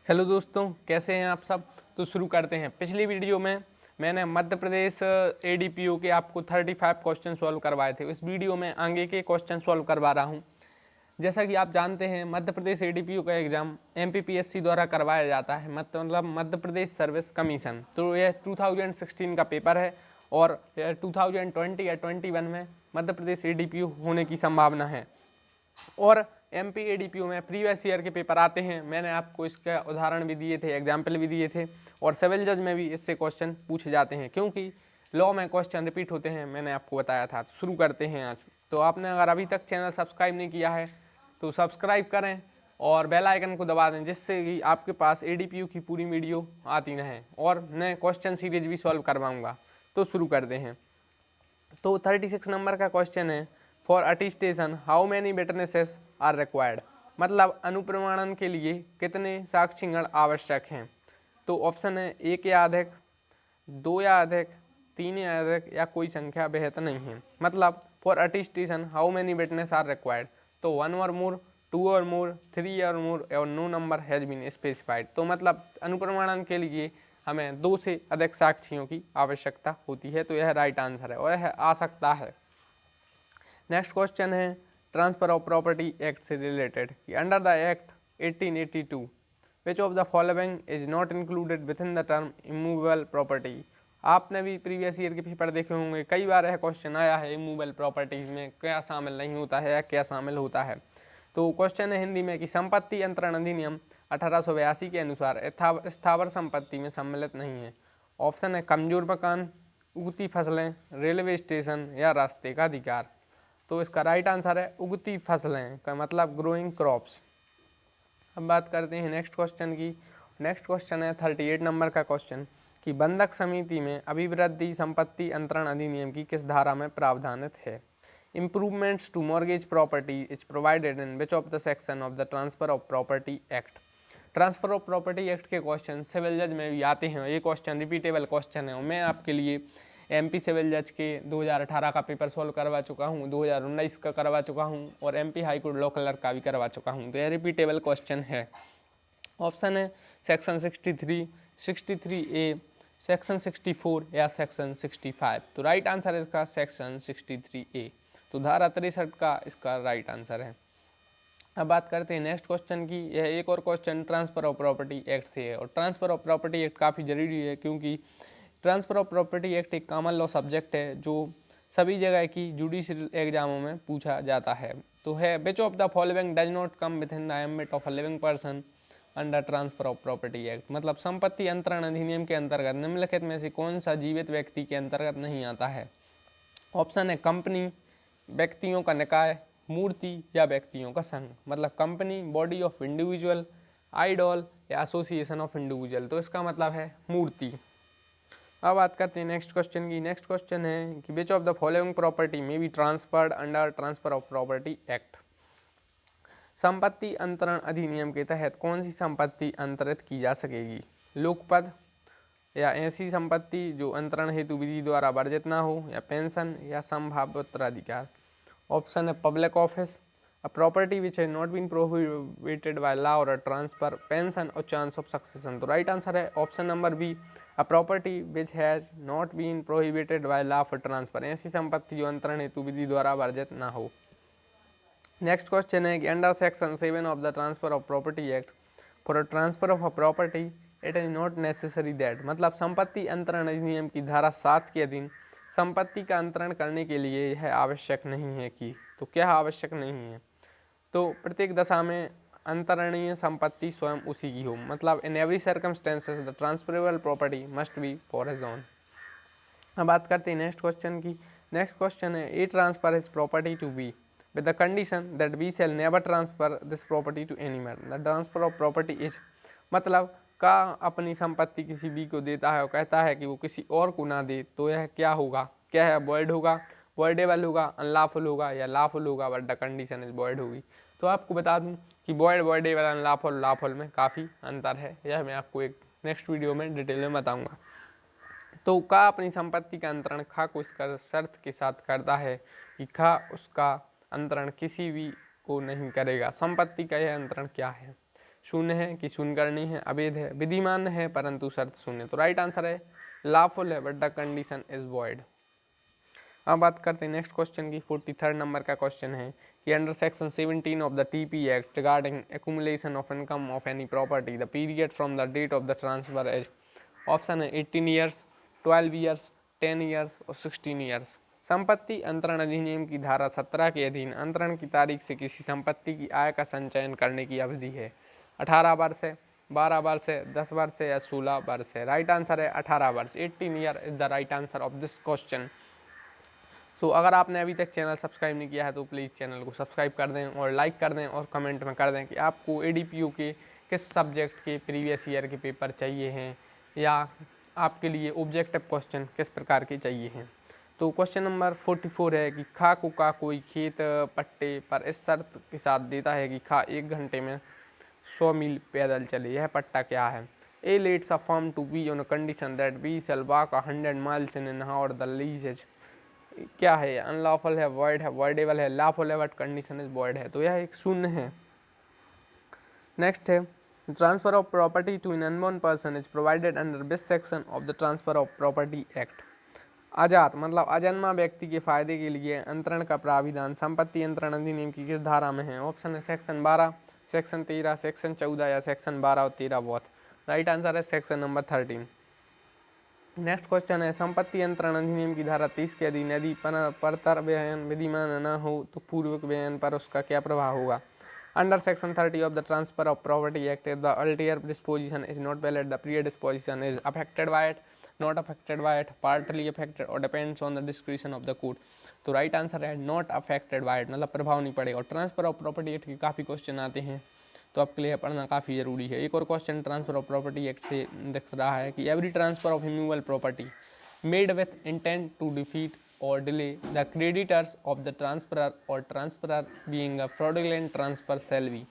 Hello दोस्तों, कैसे हैं आप सब। तो शुरू करते हैं। पिछली वीडियो में मैंने मध्य प्रदेश एडीपीओ के आपको 35 क्वेश्चन सॉल्व करवाए थे। इस वीडियो में आगे के क्वेश्चन सॉल्व करवा रहा हूं। जैसा कि आप जानते हैं, मध्य प्रदेश एडीपीओ का एग्ज़ाम एमपीपीएससी द्वारा करवाया जाता है, मतलब मध्य प्रदेश सर्विस कमीशन। तो यह 2016 का पेपर है और 2020 या 21 में मध्य प्रदेश एडीपीओ होने की संभावना है। और एमपी एडीपीओ में प्रीवियस ईयर के पेपर आते हैं। मैंने आपको इसका उदाहरण भी दिए थे, एग्जाम्पल भी दिए थे। और सिविल जज में भी इससे क्वेश्चन पूछे जाते हैं, क्योंकि लॉ में क्वेश्चन रिपीट होते हैं, मैंने आपको बताया था। तो शुरू करते हैं आज। तो आपने अगर अभी तक चैनल सब्सक्राइब नहीं किया है तो सब्सक्राइब करें और बेल आइकन को दबा दें, जिससे कि आपके पास एडीपीओ की पूरी वीडियो आती रहें और मैं क्वेश्चन सीरीज भी सॉल्व करवाऊँगा। तो शुरू करते हैं। तो 36 नंबर का क्वेश्चन है, for attestation how many witnesses are required. मतलब अनुप्रमाणन के लिए कितने साक्षीगण आवश्यक हैं। तो ऑप्शन है एक या अधिक, दो या अधिक, तीन या अधिक, या कोई संख्या बेहद नहीं है। मतलब for attestation how many witness are required, तो वन और मोर, टू और मोर, थ्री और मोर, और no number has been specified. तो मतलब अनुप्रमाणन के लिए हमें दो से अधिक साक्षियों की आवश्यकता होती है। तो यह राइट आंसर है और यह आ सकता है। नेक्स्ट क्वेश्चन है ट्रांसफर ऑफ प्रॉपर्टी एक्ट से रिलेटेड कि under the act 1882 which of the following is not included with in the term immovable property. आपने भी प्रीवियस ईयर के पेपर देखे होंगे, कई बार यह क्वेश्चन आया है, इमूवेबल प्रॉपर्टीज में क्या शामिल नहीं होता है या क्या शामिल होता है। तो क्वेश्चन है हिंदी में कि संपत्ति अंतरण अधिनियम 1882 के अनुसार स्थावर संपत्ति में सम्मिलित नहीं है। ऑप्शन है कमजोर मकान, उगती फसलें, रेलवे स्टेशन, या रास्ते का अधिकार। तो इसका राइट आंसर है उगती फसलें का मतलब ग्रोइंग क्रॉप्स। अब बात करते हैं नेक्स्ट क्वेश्चन की। नेक्स्ट क्वेश्चन है 38 नंबर का क्वेश्चन कि बंधक समिति में अभिवृद्धि संपत्ति अंतरण अधिनियम की किस धारा में प्रावधानित है। Improvements to mortgage property is provided in which of the section of the transfer of property act. Transfer of property act के क्वेश्चन सिविल जज में भी आते हैं। ये क्वेश्चन रिपीटेबल क्वेश्चन है और मैं आपके लिए एमपी सिविल जज के 2018 का पेपर सॉल्व करवा चुका हूँ, 2019 का करवा चुका हूँ और MP high court law clerk का भी करवा चुका हूँ। तो यह रिपीटेबल क्वेश्चन है। ऑप्शन है सेक्शन 63, 63A, सेक्शन 64 या सेक्शन 65। तो राइट आंसर है इसका सेक्शन 63A। तो धारा 63 का इसका राइट आंसर है। अब बात करते हैं नेक्स्ट क्वेश्चन की। यह एक और question transfer of property act से है और ट्रांसफर ऑफ प्रॉपर्टी एक्ट काफ़ी जरूरी है, क्योंकि ट्रांसफर ऑफ प्रॉपर्टी एक्ट एक कॉमन लॉ सब्जेक्ट है जो सभी जगह की जुडिशियल एग्जामों में पूछा जाता है। तो है which of the following does not come with in the ambit of a living person under transfer of property act. मतलब संपत्ति अंतरण अधिनियम के अंतर्गत निम्नलिखित में से कौन सा जीवित व्यक्ति के अंतर्गत नहीं आता है। ऑप्शन है कंपनी, व्यक्तियों का निकाय, मूर्ति, या व्यक्तियों का संघ। मतलब company, body of individual, idol, या एसोसिएशन ऑफ इंडिविजुअल। तो इसका मतलब है मूर्ति। अब बात करते हैं नेक्स्ट क्वेश्चन की। नेक्स्ट क्वेश्चन है कि which of the following property में be transferred under transfer of property act. संपत्ति अंतरण अधिनियम के तहत कौन सी संपत्ति अंतरित की जा सकेगी। लोकपद, या ऐसी संपत्ति जो अंतरण हेतु विधि द्वारा वर्जित ना हो, या पेंशन, या संभाव्य उत्तराधिकार। ऑप्शन है public office, a property which has not been prohibited by law or a transfer, pension or chance of succession। तो राइट आंसर है option number B, a property which has not been prohibited by law for transfer। ऐसी संपत्ति जो अंतरण हेतु विधि द्वारा वर्जित ना हो। नेक्स्ट क्वेश्चन है कि under section 7 of the transfer of property act for a transfer of a property it is not necessary that. मतलब संपत्ति अंतरण अधिनियम की धारा 7 के अधीन संपत्ति का अंतरण करने के लिए यह आवश्यक नहीं है कि। तो क्या आवश्यक नहीं है। तो प्रत्येक दशा में अंतरणीय संपत्ति स्वयं उसी की हो। मतलब in every circumstances the transferable property must be for his own. अब बात करते हैं नेक्स्ट क्वेश्चन की। नेक्स्ट क्वेश्चन है A transfer his property to B with the condition that B shall never transfer this property to any man. The transfer of property is, मतलब का अपनी संपत्ति किसी बी को देता है और कहता है कि वो किसी और को ना दे, तो यह क्या होगा, क्या है, वॉइड होगा, वॉइडेबल होगा, अनलॉफुल होगा, या लॉफुल होगा, but the condition is void होगी। तो आपको बता दूं कि वॉइड, वॉइडेबल, अनलॉफुल, लॉफुल में काफ़ी अंतर है। यह मैं आपको एक नेक्स्ट वीडियो में डिटेल में बताऊंगा। तो का अपनी संपत्ति का अंतरण खा को इस शर्त के साथ करता है कि खा उसका अंतरण किसी भी को नहीं करेगा। संपत्ति का यह अंतरण क्या है। शून्य है कि शून्य करनी है, अवैध है, विधिमान है परंतु शर्त शून्य। तो राइट आंसर है लॉफुल है but the condition is void. अब बात करते हैं नेक्स्ट क्वेश्चन की। 43rd नंबर का क्वेश्चन है कि under section 17 of the TP act regarding accumulation of income of any property the period from the date of the transfer as option है 18 years, 12 years, 10 years और 16 years. संपत्ति अंतरण अधिनियम की धारा 17 के अधीन अंतरण की तारीख से किसी संपत्ति की आय का संचयन करने की अवधि है 18 वर्ष है, 12 वर्ष है, 10 वर्ष है या 16 वर्ष है। राइट आंसर है 18 वर्ष। 18 year is the right answer of this question. So अगर आपने अभी तक चैनल सब्सक्राइब नहीं किया है तो प्लीज़ चैनल को सब्सक्राइब कर दें और लाइक कर दें और कमेंट में कर दें कि आपको एडीपीयू के किस सब्जेक्ट के प्रीवियस ईयर के पेपर चाहिए हैं या आपके लिए ऑब्जेक्टिव क्वेश्चन किस प्रकार के चाहिए हैं। तो क्वेश्चन नंबर 44 है कि खा को का कोई खेत पट्टे पर इस शर्त के साथ देता है कि खा 1 घंटे में 100 मील पैदल चले। यह पट्टा क्या है? A lets a farm to be on condition that we shall walk 100 miles in an hour the lease is. क्या है? अनलॉफुल है, वॉइड है, वॉइडेबल है, लॉफुल है बट कंडीशन इज वॉइड है। तो यह एक शून्य है। नेक्स्ट है transfer of property to an unborn person is provided under this section of the transfer of property act. अजात मतलब अजन्मा व्यक्ति के फायदे के लिए अंतरण का प्राविधान संपत्ति अंतरण अधिनियम की किस धारा में है? ऑप्शन है सेक्शन 12, सेक्शन 13, सेक्शन 14 या सेक्शन 12 और 13 बोथ। राइट आंसर है सेक्शन नंबर 13। नेक्स्ट क्वेश्चन है संपत्ति अंतरण अधिनियम की धारा 30 के अधीन यदि परतर व्ययन विधिमान न हो तो पूर्वक व्ययन पर उसका क्या प्रभाव होगा? Under section 30 of the transfer of property act the ulterior disposition is not valid the prior disposition is affected by it, not affected by it, partly affected और depends on the discretion of the court. तो right answer है not affected by it, मतलब प्रभाव नहीं पड़ेगा। और transfer of property act के काफ़ी क्वेश्चन आते हैं तो आपके लिए पढ़ना काफ़ी ज़रूरी है। एक और question transfer of property act से दिख रहा है कि every transfer of immovable property made with intent to defeat और delay the creditors of the transferor और transferor being a fraudulent transfer shall be.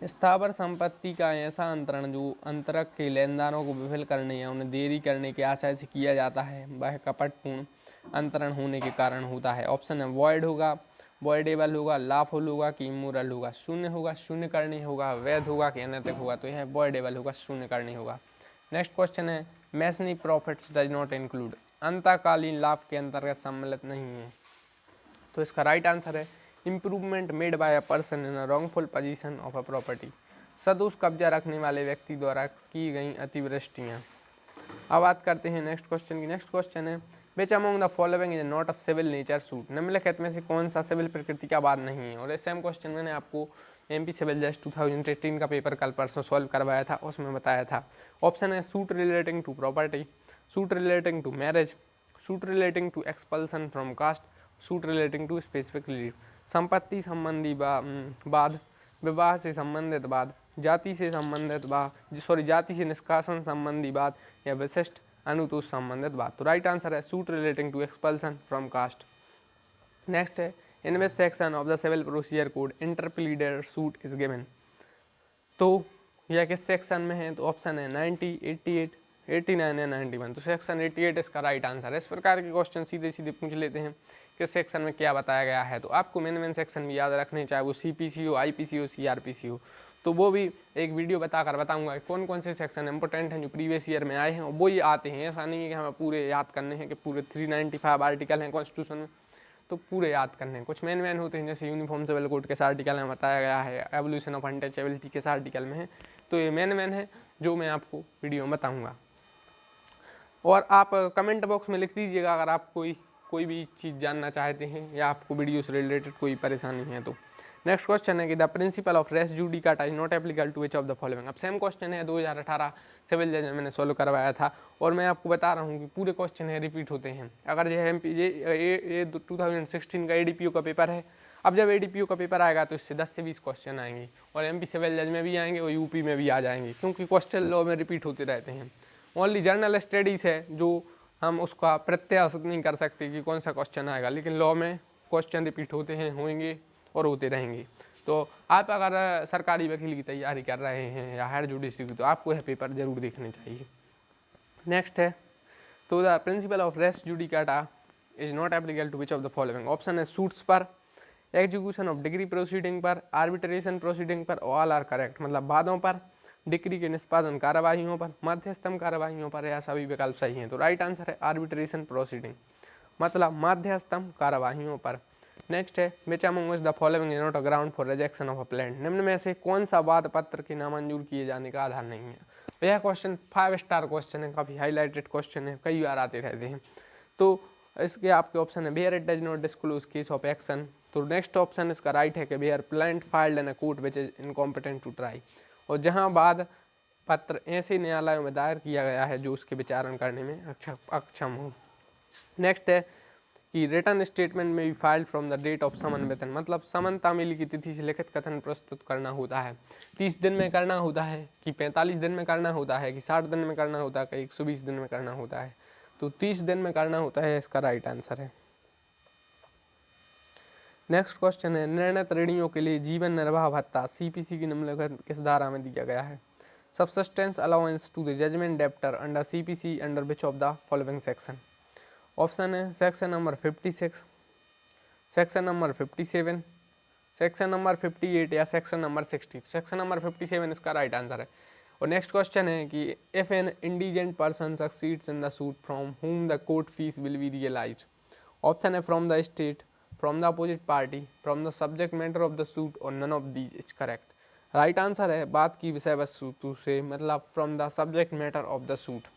स्थावर संपत्ति का ऐसा अंतरण जो अंतरक के लेनदारों को विफल करने या उन्हें देरी करने के आशय से किया जाता है वह कपटपूर्ण अंतरण होने के कारण होता है। ऑप्शन है वॉइड होगा, वॉइडेबल होगा, लॉफुल होगा कि इमोरल होगा। शून्य होगा, शून्य करनी होगा, वैध होगा कि अनैतिक होगा। तो यह वॉइडेबल होगा, शून्य करनी होगा। नेक्स्ट क्वेश्चन है मैसनी प्रॉफिट्स डज नॉट इंक्लूड, अंतकालीन लाभ के अंतर्गत सम्मिलित नहीं है। तो इसका राइट आंसर है improvement made by a person in a wrongful position of a property, सदोष कब्जा रखने वाले व्यक्ति द्वारा की गई अतिवृष्टियाँ। अब बात करते हैं नेक्स्ट क्वेश्चन की। नेक्स्ट क्वेश्चन है which among the following is not a civil nature suit, निम्नलिखित में से कौन सा सिविल प्रकृति का वाद नहीं है? और ये सेम क्वेश्चन मैंने आपको एमपी सिविल जज 2018 का पेपर कल परसों सॉल्व करवाया था, उसमें बताया था। ऑप्शन है suit relating to property, suit relating to marriage, suit relating to expulsion from caste, suit relating to specific leave. संपत्ति संबंधी वाद, विवाह से संबंधित वाद, जाति से संबंधित वाद, जाति से निष्कासन संबंधी वाद या विशिष्ट अनुतोष संबंधित बात। तो राइट आंसर है suit relating to expulsion from caste. Next है in which section of the civil procedure code interpleader suit is given. तो यह किस सेक्शन में है? तो ऑप्शन है 90, 88, 89 या 91। तो सेक्शन 88 इसका राइट आंसर है। इस प्रकार के क्वेश्चन सीधे सीधे पूछ लेते हैं किस सेक्शन में क्या बताया गया है। तो आपको मेन सेक्शन भी याद रखने, चाहे वो CPC हो, IPC हो, CRPC हो, तो वो भी एक वीडियो बताऊंगा कौन कौन से सेक्शन इंपॉर्टेंट हैं जो प्रीवियस ईयर में आए हैं और वो ही आते हैं। ऐसा नहीं है कि हमें पूरे याद करने हैं कि पूरे 395 आर्टिकल हैं कॉन्स्टिट्यूशन में तो पूरे याद करने हैं। कुछ मेन होते हैं जैसे यूनिफॉर्म सिविल कोड के आर्टिकल में बताया गया है, एवोल्यूशन ऑफ अनटचेबिलिटी के आर्टिकल में है। तो ये मेन है जो मैं आपको वीडियो में बताऊँगा। और आप कमेंट बॉक्स में लिख दीजिएगा अगर आप कोई भी चीज़ जानना चाहते हैं या आपको वीडियो से रिलेटेड कोई परेशानी है तो। नेक्स्ट क्वेश्चन है कि the principle of res judicata is not applicable to which of the following. अब सेम क्वेश्चन है 2018 सिविल जज में मैंने सॉल्व करवाया था और मैं आपको बता रहा हूँ कि पूरे क्वेश्चन है रिपीट होते हैं। अगर ये 2016 का ADPO का पेपर है, अब जब ADPO का पेपर आएगा तो इससे 10 से 20 क्वेश्चन आएंगे और MP सिविल जज में भी आएंगे और UP में भी आ जाएंगे क्योंकि क्वेश्चन लॉ में रिपीट होते रहते हैं। ओनली जर्नल स्टडीज़ है जो हम उसका प्रत्याशित नहीं कर सकते कि कौन सा क्वेश्चन आएगा, लेकिन लॉ में क्वेश्चन रिपीट होते हैं, होंगे और होते रहेंगे। तो आप अगर सरकारी वकील की तैयारी कर रहे हैं या हायर जुडिशरी की तो आपको यह पेपर जरूर देखने चाहिए। नेक्स्ट है तो the principle of res judicata is not applicable to which of the following. Option है सूट्स पर, एग्जीक्यूशन ऑफ डिग्री प्रोसीडिंग पर, आर्बिट्रेशन प्रोसीडिंग पर, ऑल आर करेक्ट, मतलब वादों पर, डिग्री के निष्पादन कार्यवाहियों पर, मध्यस्थम कार्यवाहियों पर, या सभी विकल्प सही हैं। तो राइट आंसर है आर्बिट्रेशन प्रोसीडिंग, मतलब मध्यस्थम कार्यवाहियों पर। नेक्स्ट है which among the following is not a ground for rejection of a plan, निम्न में से कौन सा वाद पत्र के नामंजूर किए जाने का आधार नहीं है। तो यह क्वेश्चन 5 स्टार क्वेश्चन है, काफ़ी हाईलाइटेड क्वेश्चन है, कई बार आते रहते हैं। तो इसके आपके ऑप्शन है where it does not disclose case of action. तो नेक्स्ट ऑप्शन इसका राइट है कि where plant filed in a court which is incompetent to try, और जहां वाद पत्र ऐसे न्यायालयों में दायर किया गया है जो उसके विचारण करने में अक्षम हो। नेक्स्ट है कि रिटर्न स्टेटमेंट में भी filed from the date of summon वेतन, मतलब समन तामीली की तिथि से लिखित कथन प्रस्तुत करना होता है। 30 दिन में करना होता है कि 45 दिन में करना होता है कि 60 दिन में करना होता है कि 120 दिन में करना होता है। तो 30 दिन में करना होता है, इसका राइट आंसर है। नेक्स्ट क्वेश्चन है निर्णीत ऋणियों के लिए जीवन निर्वाह भत्ता सीपीसी की निम्नलिखित किस धारा में दिया गया है। Subsistence allowance to the judgement debtor under CPC under which of the following section. Option है section number 56, section number 57, section number 58 या सेक्शन नंबर 60। सेक्शन नंबर 57 इसका राइट आंसर है। और नेक्स्ट क्वेश्चन है कि if an indigent person succeeds in the suit from whom the court fees will be realised. Option है from the state, from the opposite party, from the subject matter of the suit, और none of these is correct. Right answer है बात की विषय वस्तु से, मतलब from the subject matter of the suit.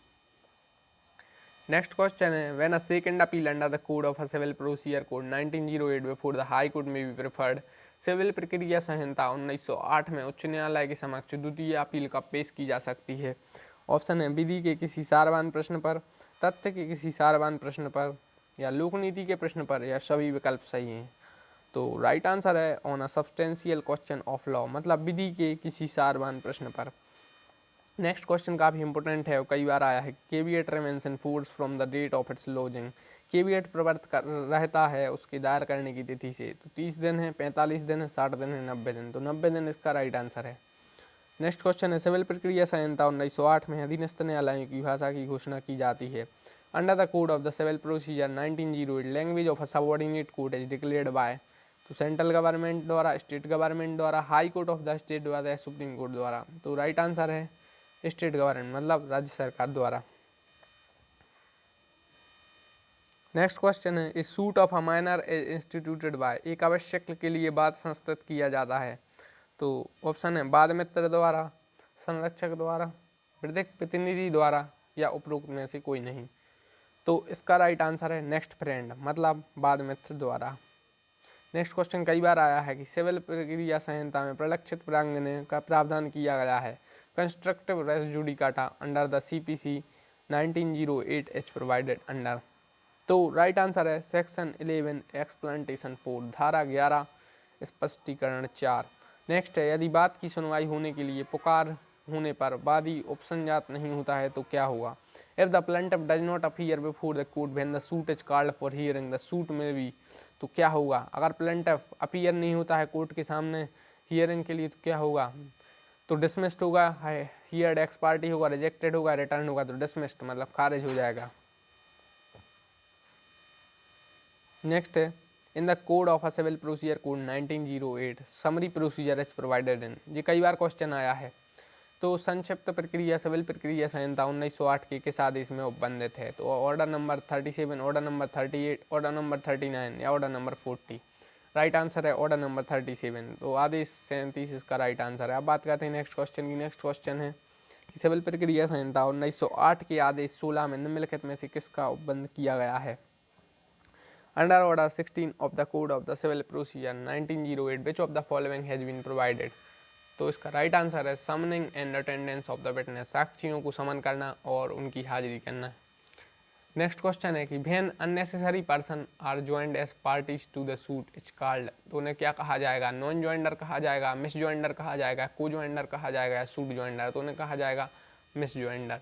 Next question है when a second appeal under the code of a civil procedure code 1908 before the high court में be preferred. Civil प्रक्रिया संहिता 1908 में उच्च न्यायालय के समक्ष द्वितीय अपील कब पेश की जा सकती है। ऑप्शन है विधि के किसी सारवान प्रश्न पर, तथ्य के किसी सारवान प्रश्न पर, या लोकनीति के प्रश्न पर, या सभी विकल्प सही हैं। तो राइट आंसर है on a substantial question of law, मतलब विधि के किसी सारवान प्रश्न पर। नेक्स्ट क्वेश्चन काफ़ी इंपॉर्टेंट है और कई बार आया है। Caveat remains in force from the date of its lodging. Caveat प्रवर्त रहता है उसकी दायर करने की तिथि से। तो 30 दिन है, 45 दिन है, 60 दिन है, 90 दिन। तो 90 दिन इसका राइट आंसर है। नेक्स्ट क्वेश्चन है सिविल प्रक्रिया संहिता 1908 में अधीनस्थ न्यायालयों की भाषा की घोषणा की जाती है। Under the code of the civil procedure 1908 language of a subordinate court is declared by. तो सेंट्रल गवर्नमेंट द्वारा, स्टेट गवर्नमेंट द्वारा, high court of the state द्वारा, या सुप्रीम कोर्ट द्वारा। तो राइट आंसर है स्टेट गवर्नमेंट, मतलब राज्य सरकार द्वारा। नेक्स्ट क्वेश्चन है इस suit of a minor is instituted by. एक आवश्यक के लिए वाद संस्कृत किया जाता है। तो ऑप्शन है वाद मित्र द्वारा, संरक्षक द्वारा, विधिक प्रतिनिधि द्वारा, या उपरोक्त में से कोई नहीं। तो इसका राइट आंसर है नेक्स्ट फ्रेंड, मतलब वाद मित्र द्वारा। नेक्स्ट क्वेश्चन कई बार आया है कि सिविल प्रक्रिया संहिता में प्रलक्षित प्रांगण का प्रावधान किया गया है। Constructive res judicata under the CPC 1908 is provided under. तो राइट आंसर है सेक्शन 11 एक्सप्लांटेशन 4, धारा 11 स्पष्टीकरण 4। नेक्स्ट है यदि बात की सुनवाई होने के लिए पुकार होने पर वादी उपसंजात नहीं होता है तो क्या होगा। If the plaintiff does not appear before the court when the suit is called for hearing the suit में भी। तो क्या होगा अगर प्लेंटिफ अपीयर नहीं होता है कोर्ट के सामने हियरिंग के लिए, तो क्या होगा। तो डिसमिस्ड होगा, हियर्ड एक्स पार्टी होगा, रिजेक्टेड होगा, रिटर्न होगा। तो डिसमिस्ड मतलब खारिज हो जाएगा। नेक्स्ट है in the code of a civil procedure code 1908 summary procedure is provided in. ये कई बार क्वेश्चन आया है। तो संक्षिप्त प्रक्रिया सिविल प्रक्रिया संहिता 1908 के किस आदेश में उपबंधित है। तो order number 37, order number 38, order number 39, या ऑर्डर नंबर 40। राइट आंसर है ऑर्डर नंबर 37। तो आदेश 37 इसका राइट आंसर है। अब बात करते हैं नेक्स्ट क्वेश्चन की। नेक्स्ट क्वेश्चन है कि सिविल प्रक्रिया संहिता 1908 के आदेश 16 में निम्नलिखित में से किसका उपबंध किया गया है। Under order 16 of the code of the civil procedure 1908 which of the following has been provided. तो इसका राइट आंसर है summoning and attendance of the witness, साक्षियों को समन करना और उनकी हाजिरी करना। नेक्स्ट क्वेश्चन है कि when unnecessary person are joined as parties to the suit is called. तो उन्हें क्या कहा जाएगा, नॉन ज्वाइंडर कहा जाएगा, मिस ज्वाइंडर कहा जाएगा, को ज्वाइंडर कहा जाएगा, या सूट ज्वाइंडर। तो उन्हें कहा जाएगा मिस ज्वाइंडर।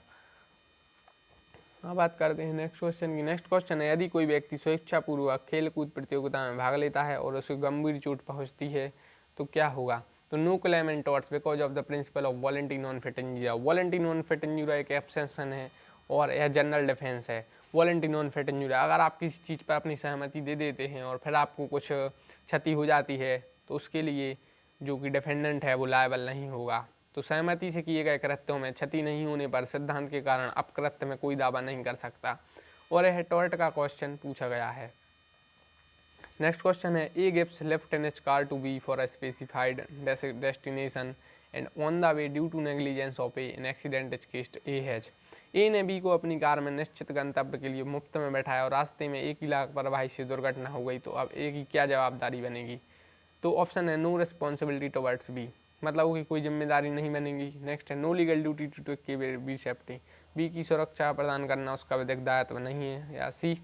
अब बात करते हैं नेक्स्ट क्वेश्चन की। नेक्स्ट क्वेश्चन है यदि कोई व्यक्ति स्वेच्छापूर्वक खेल कूद प्रतियोगिता में भाग लेता है और उसे गंभीर चोट पहुंचती है तो क्या होगा। तो no claim in torts because of the principle of voluntary non fit injury. Voluntary non fit injury एक एक्सेप्शन है और यह जनरल डिफेंस है। वॉलंटरी नॉन फिट इंजरी अगर आप किसी चीज़ पर अपनी सहमति दे देते हैं और फिर आपको कुछ क्षति हो जाती है तो उसके लिए जो कि डिफेंडेंट है वो लायबल नहीं होगा। तो सहमति से किए गए कृत्यों में क्षति नहीं होने पर सिद्धांत के कारण अपकृत्य में कोई दावा नहीं कर सकता। और यह टॉर्ट का क्वेश्चन पूछा गया है। नेक्स्ट क्वेश्चन है, A gives left in its car to be for a specified destination and on the way due to negligence of A an accident is caused A has. A ने B को अपनी car में निश्चित गंतव्य के लिए मुफ्त में बैठाया और रास्ते में एक ही लापरवाही से दुर्घटना हो गई, तो अब ए की क्या जवाबदारी बनेगी? तो ऑप्शन है नो रिस्पॉन्सिबिलिटी टुवर्ड्स बी, मतलब कि कोई जिम्मेदारी नहीं बनेगी। नेक्स्ट है no legal duty to take care B safety, B की सुरक्षा प्रदान करना उसका विधिक दायित्व नहीं है। या C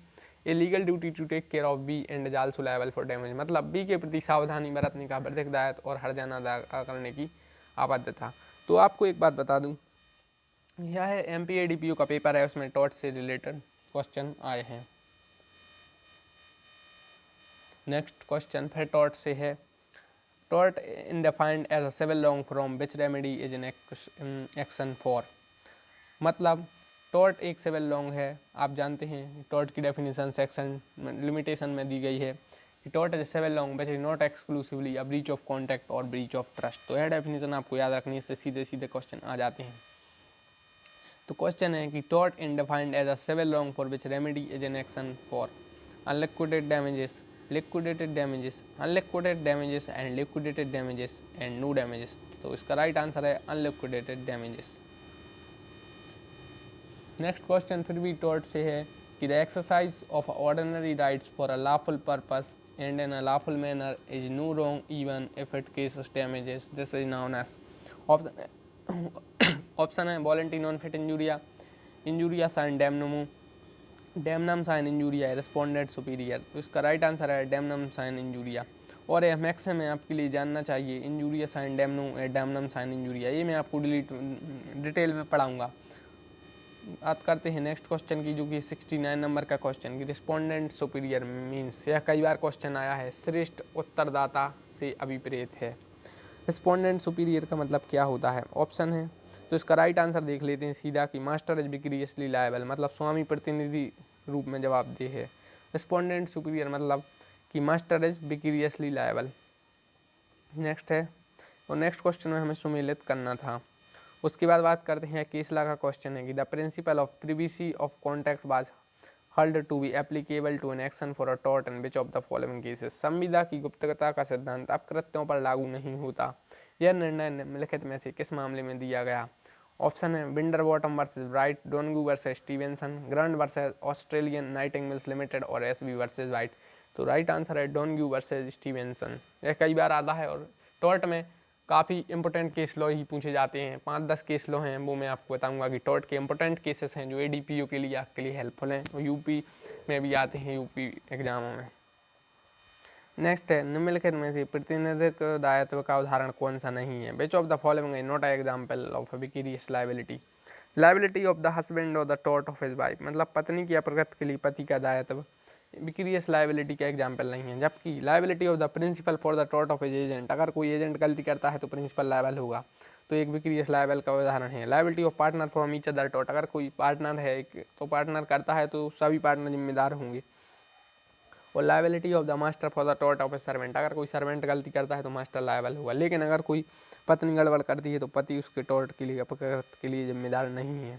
A legal duty to take care of B and is also liable for damage, मतलब बी के प्रति सावधानी बरतने का विधिक दायित्व और हर्जाना अदा करने की आबद्धता। तो आपको एक बात बता दूं, यह है MPADPO का पेपर है, उसमें टॉर्ट से रिलेटेड क्वेश्चन आए हैं। नेक्स्ट क्वेश्चन फिर टॉर्ट से है, tort is defined as a civil wrong from which remedy is in action for, मतलब टॉर्ट एक सिविल लॉन्ग है। आप जानते हैं टॉर्ट की डेफिनेशन सेक्शन लिमिटेशन में दी गई है कि tort is civil wrong which is not exclusively a breach of contract और ब्रीच ऑफ ट्रस्ट। तो यह डेफिनेशन आपको याद रखनी है, इससे सीधे सीधे क्वेश्चन आ जाते हैं। तो क्वेश्चन है कि tort is defined as a civil wrong for which remedy is in action for unliquidated damages, liquidated damages, unliquidated damages and liquidated damages and no damages। तो इसका राइट आंसर है unliquidated damages। नेक्स्ट क्वेश्चन फिर भी tort से है कि the exercise of ordinary rights for a lawful purpose and in a lawful manner is no wrong even if it causes damages, this is known as. Option है voluntary non fit injuria, injuria sine damno, damnum sign injuria, respondeat superior. तो इसका right answer है damnum sign injuria. और यह maximum आपके लिए जानना चाहिए, इंजूरिया साइन डैमनम साइन इंजूरिया, ये मैं आपको डिटेल में पढ़ाऊंगा। बात करते हैं नेक्स्ट क्वेश्चन की, जो कि 69 नंबर का क्वेश्चन की रिस्पोंडेंट सुपीरियर मीन्स, यह कई बार क्वेश्चन आया है, श्रेष्ठ उत्तरदाता से अभिप्रेत है। रिस्पोंडेंट सुपीरियर का मतलब क्या होता है? ऑप्शन है, तो इसका राइट आंसर देख लेते हैं सीधा कि मास्टर इज विक्रियसली लायबल, मतलब स्वामी प्रतिनिधि रूप में जवाब दे है। रिस्पोंडेंट सुपीरियर मतलब कि मास्टर इज विक्रियसली लायबल। नेक्स्ट है, और नेक्स्ट क्वेश्चन में हमें सुमेलित करना था। उसके बाद बात करते हैं केसला का क्वेश्चन है कि the principle of privity of contract was held to be applicable to an action for a tort in which of the following cases. संविदा की गुप्तता का सिद्धांत अपकृत्यों पर लागू नहीं होता, यह निर्णय निम्नलिखित में से किस मामले में दिया गया? ऑप्शन है Winterbottom versus Wright, Donoghue versus Stevenson, Grant versus Australian knitting mills limited और एसबी वर्सेज वाइट। तो राइट आंसर है डोनगू वर्सेज स्टीवेंसन। यह कई बार आता है और टॉर्ट में काफ़ी इंपॉर्टेंट केस लॉ ही पूछे जाते हैं। 5-10 केस लॉ हैं, वो मैं आपको बताऊंगा कि टॉर्ट के इंपॉर्टेंट केसेस हैं जो ADPO के लिए आपके लिए हेल्पफुल हैं और यूपी में भी आते हैं, यूपी एग्जामों में। नेक्स्ट है निम्नलिखित में से प्रतिनिधिक दायित्व का उदाहरण कौन सा नहीं है? Which of the following is not example of vicarious liability? Liability of the husband और the tort of his wife, मतलब पत्नी की अपकृत्य के लिए पति का दायित्व विक्रियस लायबिलिटी का एग्जाम्पल नहीं है। जबकि liability of the principal for the tort of his agent, अगर कोई एजेंट गलती करता है तो प्रिंसिपल लायबल होगा, तो एक विक्रियस लायबल का उदाहरण है। Liability of partner from each other tort, अगर कोई पार्टनर है तो पार्टनर करता है तो सभी पार्टनर जिम्मेदार होंगे। और liability of the master for the tort of A servant, अगर कोई सर्वेंट गलती करता है तो मास्टर लायबल होगा, लेकिन अगर कोई पत्नी गड़बड़ करती है तो पति उसके टॉर्ट के लिए अपकृत्य के लिए जिम्मेदार नहीं है।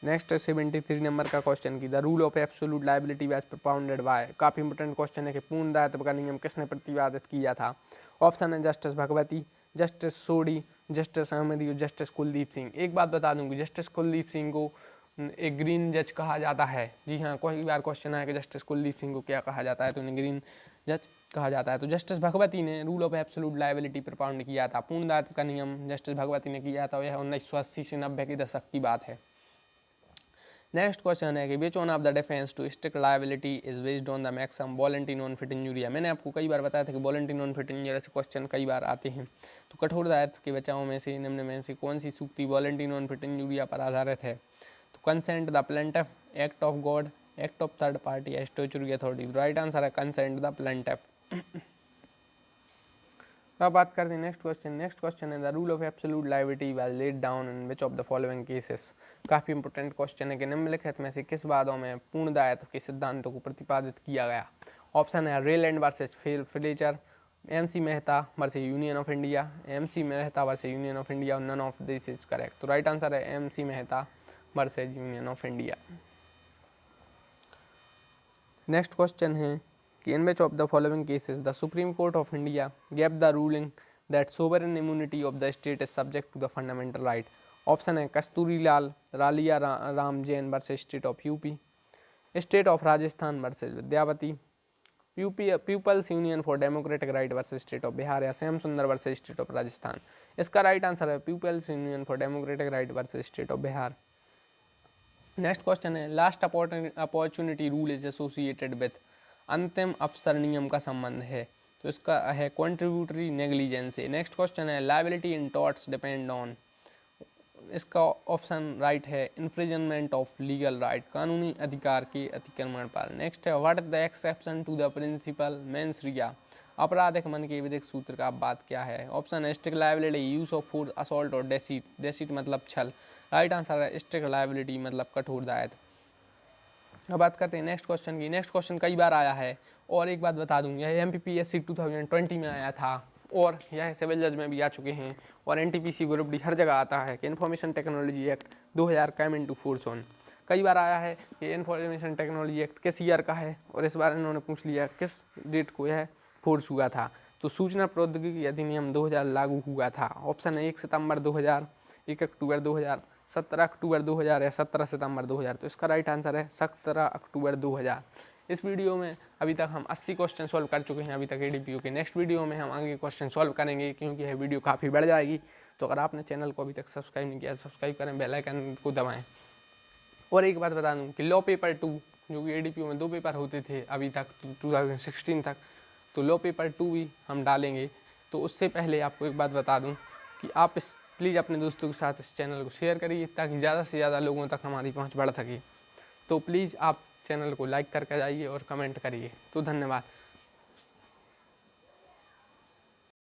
नेक्स्ट 73 नंबर का क्वेश्चन की the rule of absolute liability was propounded bye, काफ़ी इंपॉर्टेंट क्वेश्चन है कि पूर्ण दायित्व का नियम किसने प्रतिपादित किया था? ऑप्शन है जस्टिस भगवती, जस्टिस सोडी, जस्टिस अहमदी और जस्टिस कुलदीप सिंह। एक बात बता दूंगी, जस्टिस कुलदीप सिंह को एक ग्रीन जज कहा जाता है। जी हाँ, कोई बार क्वेश्चन है कि जस्टिस कुलदीप सिंह को क्या कहा जाता है, तो उन्हें ग्रीन जज कहा जाता है। तो जस्टिस भगवती ने रूल ऑफ एब्सोल्यूट लायबिलिटी प्रोपाउंड किया था, पूर्ण दायित्व का नियम जस्टिस भगवती ने किया था। यह 1980 से 90 के दशक की बात है। नेक्स्ट क्वेश्चन है कि which one of the defence to strict liability is based on the maximum voluntary non fit injuria. मैंने आपको कई बार बताया था कि वॉलंटरी नॉन फिट इंजूरिया से क्वेश्चन कई बार आते हैं। तो कठोर दायित्व के बचाव में से निम्न में से कौन सी सूक्ति वॉलंटरी नॉन फिट इंजूरिया पर आधारित है? तो consent the plaintiff, act of God, act of third party या स्टैट्यूटरी अथॉरिटी। राइट आंसर है कंसेंट द प्लेंटिफ। अब बात करते हैं नेक्स्ट क्वेश्चन। नेक्स्ट क्वेश्चन है the rule of absolute liability was laid down in which of the following cases. काफ़ी important question है कि निम्नलिखित में से किस वादों में पूर्ण दायित्व के सिद्धांतों को प्रतिपादित किया गया? ऑप्शन है Rylands versus Fletcher, MC Mehta versus Union of India, MC Mehta versus Union of India, none of this is correct. तो राइट आंसर है MC Mehta versus Union of India. Next question है कि in which of the following cases the Supreme Court of India gave the ruling that sovereign immunity of the state is subject to the fundamental right. Option है Kasturi Lal Ralia Ram Jain versus state of UP, state of Rajasthan versus Vidyavati, People's Union for Democratic Right versus state of Bihar, या Shyam Sundar versus state of Rajasthan. इसका right answer है People's Union for Democratic Right versus state of Bihar. Next question है last opportunity rule is associated with, अंतिम अवसर नियम का संबंध है, तो इसका है कॉन्ट्रीब्यूटरी नेग्लिजेंस से। नेक्स्ट क्वेश्चन है liability in torts depend on, इसका ऑप्शन राइट है इन्फ्रिजनमेंट ऑफ लीगल राइट, कानूनी अधिकार के अतिक्रमण पर। नेक्स्ट है what is the exception to the principle mens rea, आपराधिक मन के विधिक सूत्र का बात क्या है। ऑप्शन है strict liability, use of force, assault और डेसीट, डेसीट मतलब छल। राइट आंसर है स्ट्रिक्ट लायबिलिटी मतलब कठोर दायित्व। अब बात करते हैं नेक्स्ट क्वेश्चन की। नेक्स्ट क्वेश्चन कई बार आया है और एक बात बता दूं, यह MPPSC 2020 में आया था और यह सिविल जज में भी आ चुके हैं और NTPC ग्रुप डी हर जगह आता है कि information technology act 2000 came into force on. कई बार आया है कि इन्फॉर्मेशन टेक्नोलॉजी एक्ट किस ईयर का है और इस बार इन्होंने पूछ लिया किस डेट को यह फोर्स हुआ था। तो सूचना प्रौद्योगिकी अधिनियम 2000 लागू हुआ था। ऑप्शन है 1 सितंबर 2000, 1 अक्टूबर 2000, 17 अक्टूबर 2000 या 17 सितंबर 2000। तो इसका राइट आंसर है 17 अक्टूबर 2000। इस वीडियो में अभी तक हम 80 क्वेश्चन सॉल्व कर चुके हैं अभी तक ADPO के। नेक्स्ट वीडियो में हम आगे क्वेश्चन सॉल्व करेंगे क्योंकि यह वीडियो काफ़ी बढ़ जाएगी। तो अगर आपने चैनल को अभी तक सब्सक्राइब नहीं किया सब्सक्राइब करें, बेल आइकन को दबाएं। और एक बात बता दूं कि लॉ पेपर 2 जो कि ADPO में 2 पेपर होते थे अभी तक 2016 तक, तो लॉ पेपर 2 भी हम डालेंगे। तो उससे पहले आपको एक बात बता दूँ कि आप प्लीज़ अपने दोस्तों के साथ इस चैनल को शेयर करिए ताकि ज़्यादा से ज़्यादा लोगों तक हमारी पहुंच बढ़ सके। तो प्लीज़ आप चैनल को लाइक करके जाइए और कमेंट करिए। तो धन्यवाद।